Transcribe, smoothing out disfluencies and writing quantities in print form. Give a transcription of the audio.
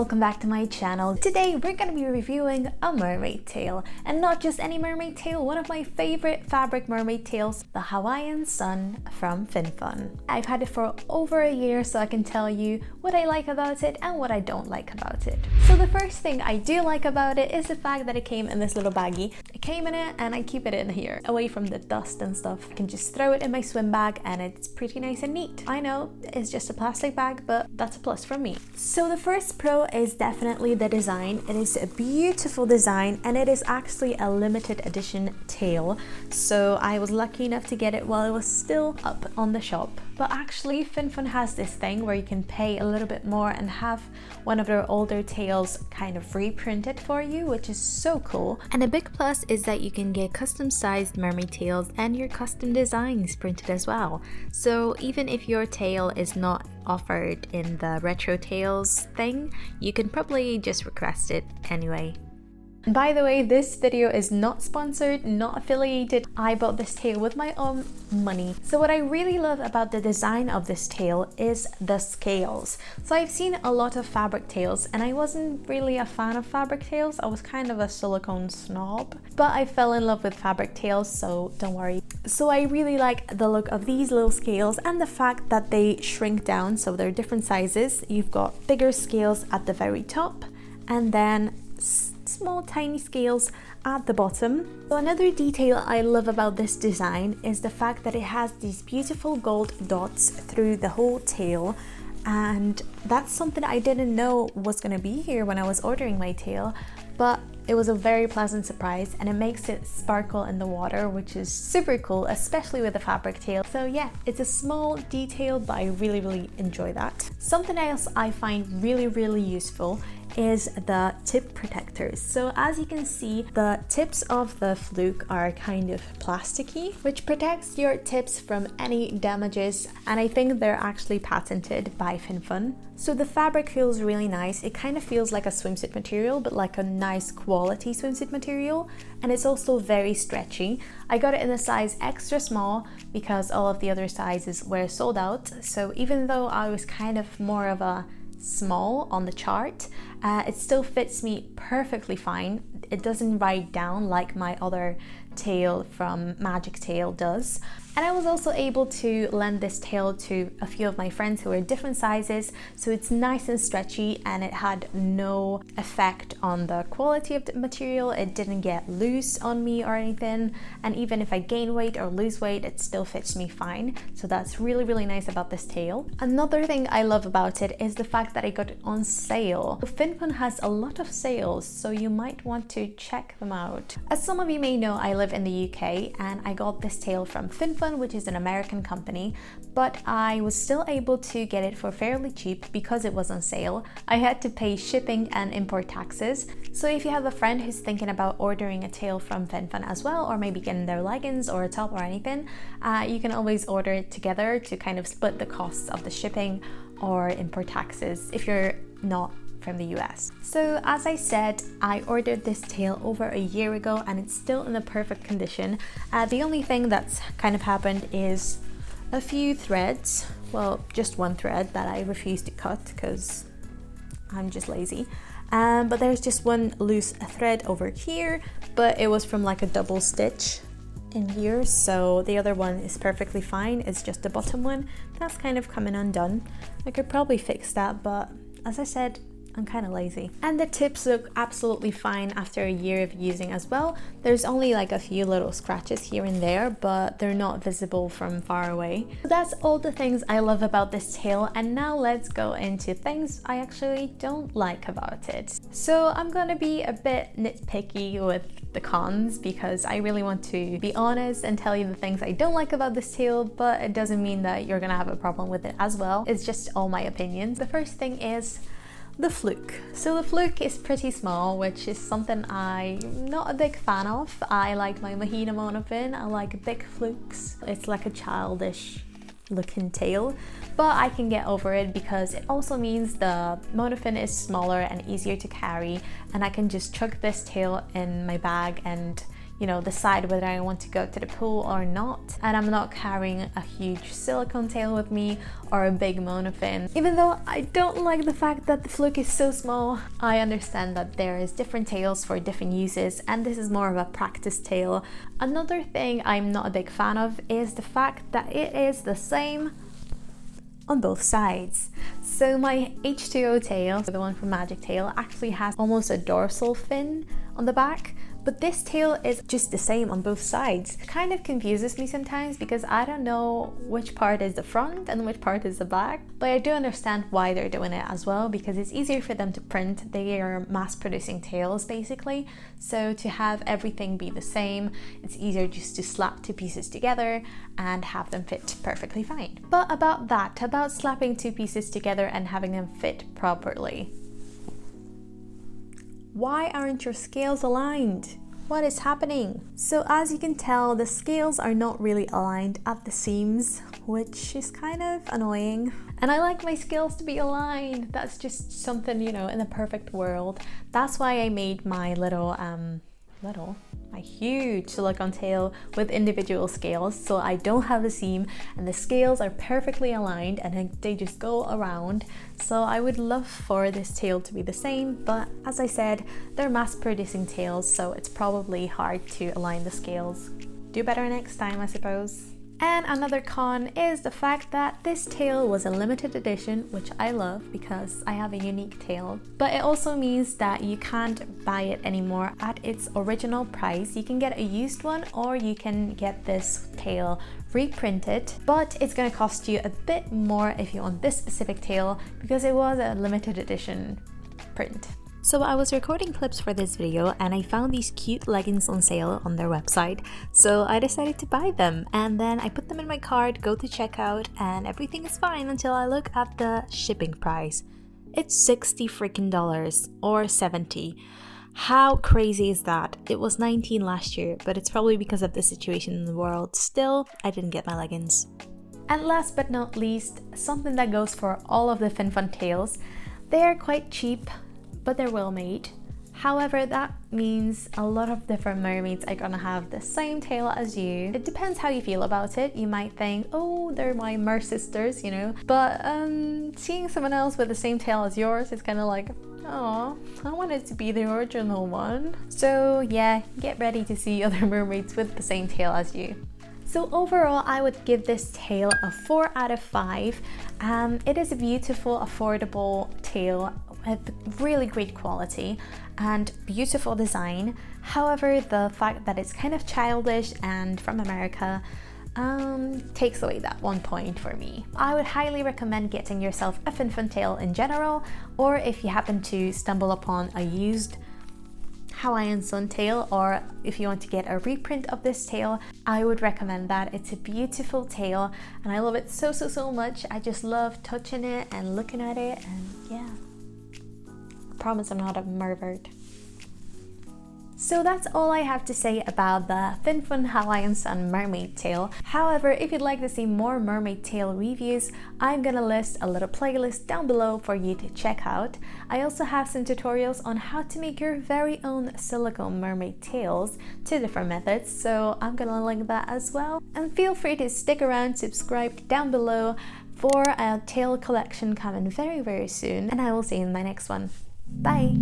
welcome back to my channel. Today we're going to be reviewing a mermaid tail, and not just any mermaid tail, one of my favorite fabric mermaid tails, the Hawaiian Sun from Finfun. I've had it for over a year, so I can tell you what I like about it and what I don't like about it. So the first thing I do like about it is the fact that it came in this little baggie. It came in it and I keep it in here, away from the dust and stuff. I can just throw it in my swim bag and it's pretty nice and neat. I know it's just a plastic bag, but that's a plus for me. So the first pro is definitely the design. It is a beautiful design and it is actually a limited edition tail. So I was lucky enough to get it while it was still up on the shop. But actually Finfun has this thing where you can pay a little bit more and have one of their older tails kind of reprinted for you, which is so cool. And a big plus is that you can get custom sized mermaid tails and your custom designs printed as well. So even if your tail is not offered in the retro tails thing, you can probably just request it anyway. And by the way, this video is not sponsored, not affiliated. I bought this tail with my own money. So what I really love about the design of this tail is the scales. So I've seen a lot of fabric tails and I wasn't really a fan of fabric tails. I was kind of a silicone snob, but I fell in love with fabric tails, so don't worry. So I really like the look of these little scales and the fact that they shrink down, so they're different sizes. You've got bigger scales at the very top and then small tiny scales at the bottom. So another detail I love about this design is the fact that it has these beautiful gold dots through the whole tail, and that's something I didn't know was going to be here when I was ordering my tail, but it was a very pleasant surprise and it makes it sparkle in the water, which is super cool, especially with a fabric tail. So yeah, it's a small detail, but I really enjoy that. Something else I find really useful is the tip protectors. So as you can see, the tips of the fluke are kind of plasticky, which protects your tips from any damages, and I think they're actually patented by Finfun. So the fabric feels really nice. It kind of feels like a swimsuit material, but like a nice quality swimsuit material, and it's also very stretchy. I got it in a size extra small because all of the other sizes were sold out. So even though I was kind of more of a small on the chart, it still fits me perfectly fine. It doesn't ride down like my other tail from Magic Tail does. And I was also able to lend this tail to a few of my friends who were different sizes, so it's nice and stretchy and it had no effect on the quality of the material. It didn't get loose on me or anything, and even if I gain weight or lose weight, it still fits me fine. So that's really nice about this tail. Another thing I love about it is the fact that I got it on sale. Finfun has a lot of sales, so you might want to check them out. As some of you may know, I live in the UK and I got this tail from Finfun, which is an American company, but I was still able to get it for fairly cheap because it was on sale. I had to pay shipping and import taxes. So if you have a friend who's thinking about ordering a tail from Finfun as well, or maybe getting their leggings or a top or anything, you can always order it together to kind of split the costs of the shipping or import taxes if you're not from the US. So as I said, I ordered this tail over a year ago and it's still in the perfect condition. The only thing that's kind of happened is a few threads, well, just one thread that I refused to cut because I'm just lazy. But there's just one loose thread over here, but it was from like a double stitch in here, so the other one is perfectly fine. It's just the bottom one that's kind of coming undone. I could probably fix that, but as I said, I'm kind of lazy. And the tips look absolutely fine after a year of using as well. There's only like a few little scratches here and there, but they're not visible from far away. So that's all the things I love about this tail, and now let's go into things I actually don't like about it. So I'm gonna be a bit nitpicky with the cons because I really want to be honest and tell you the things I don't like about this tail, but it doesn't mean that you're gonna have a problem with it as well. It's just all my opinions. The first thing is the fluke. So the fluke is pretty small, which is something I'm not a big fan of. I like my Mahina monofin, I like big flukes. It's like a childish looking tail, but I can get over it because it also means the monofin is smaller and easier to carry, and I can just chuck this tail in my bag and you know, decide whether I want to go to the pool or not. And I'm not carrying a huge silicone tail with me or a big monofin. Even though I don't like the fact that the fluke is so small, I understand that there is different tails for different uses, and this is more of a practice tail. Another thing I'm not a big fan of is the fact that it is the same on both sides. So my H2O tail, the one from Magic Tail, actually has almost a dorsal fin on the back, but this tail is just the same on both sides. It kind of confuses me sometimes because I don't know which part is the front and which part is the back, but I do understand why they're doing it as well, because it's easier for them to print. They are mass producing tails basically, so to have everything be the same, it's easier just to slap two pieces together and have them fit perfectly fine. But about slapping two pieces together and having them fit properly. Why aren't your scales aligned? What is happening? So as you can tell, the scales are not really aligned at the seams, which is kind of annoying. And I like my scales to be aligned. That's just something, you know, in a perfect world. That's why I made my my huge silicone tail with individual scales, so I don't have a seam and the scales are perfectly aligned and they just go around. So I would love for this tail to be the same, but as I said, they're mass producing tails, so it's probably hard to align the scales. Do better next time, I suppose. And another con is the fact that this tail was a limited edition, which I love because I have a unique tail. But it also means that you can't buy it anymore at its original price. You can get a used one or you can get this tail reprinted, but it's going to cost you a bit more if you want this specific tail because it was a limited edition print. So I was recording clips for this video and I found these cute leggings on sale on their website, so I decided to buy them, and then I put them in my cart, go to checkout, and everything is fine until I look at the shipping price. It's $60 freaking or 70. How crazy is that? It was 19 last year, but it's probably because of the situation in the world. Still, I didn't get my leggings. And last but not least, something that goes for all of the Finfun tails. They are quite cheap, but they're well made. However, that means a lot of different mermaids are gonna have the same tail as you. It depends how you feel about it. You might think, oh, they're my mer sisters, you know, but seeing someone else with the same tail as yours is kind of like, oh, I want it to be the original one. So yeah, get ready to see other mermaids with the same tail as you. So overall, I would give this tail a 4 out of 5. It is a beautiful, affordable tail with really great quality and beautiful design. However, the fact that it's kind of childish and from America takes away that 1 point for me. I would highly recommend getting yourself a Finfun tail in general, or if you happen to stumble upon a used Hawaiian sun tail, or if you want to get a reprint of this tail, I would recommend that. It's a beautiful tail and I love it so much. I just love touching it and looking at it, and yeah, I promise I'm not a mermaid. So that's all I have to say about the Finfun Hawaiian Sun mermaid tail. However, if you'd like to see more mermaid tail reviews, I'm gonna list a little playlist down below for you to check out. I also have some tutorials on how to make your very own silicone mermaid tails, 2 different methods, so I'm gonna link that as well. And feel free to stick around, subscribe down below for a tail collection coming very soon, and I will see you in my next one. Bye!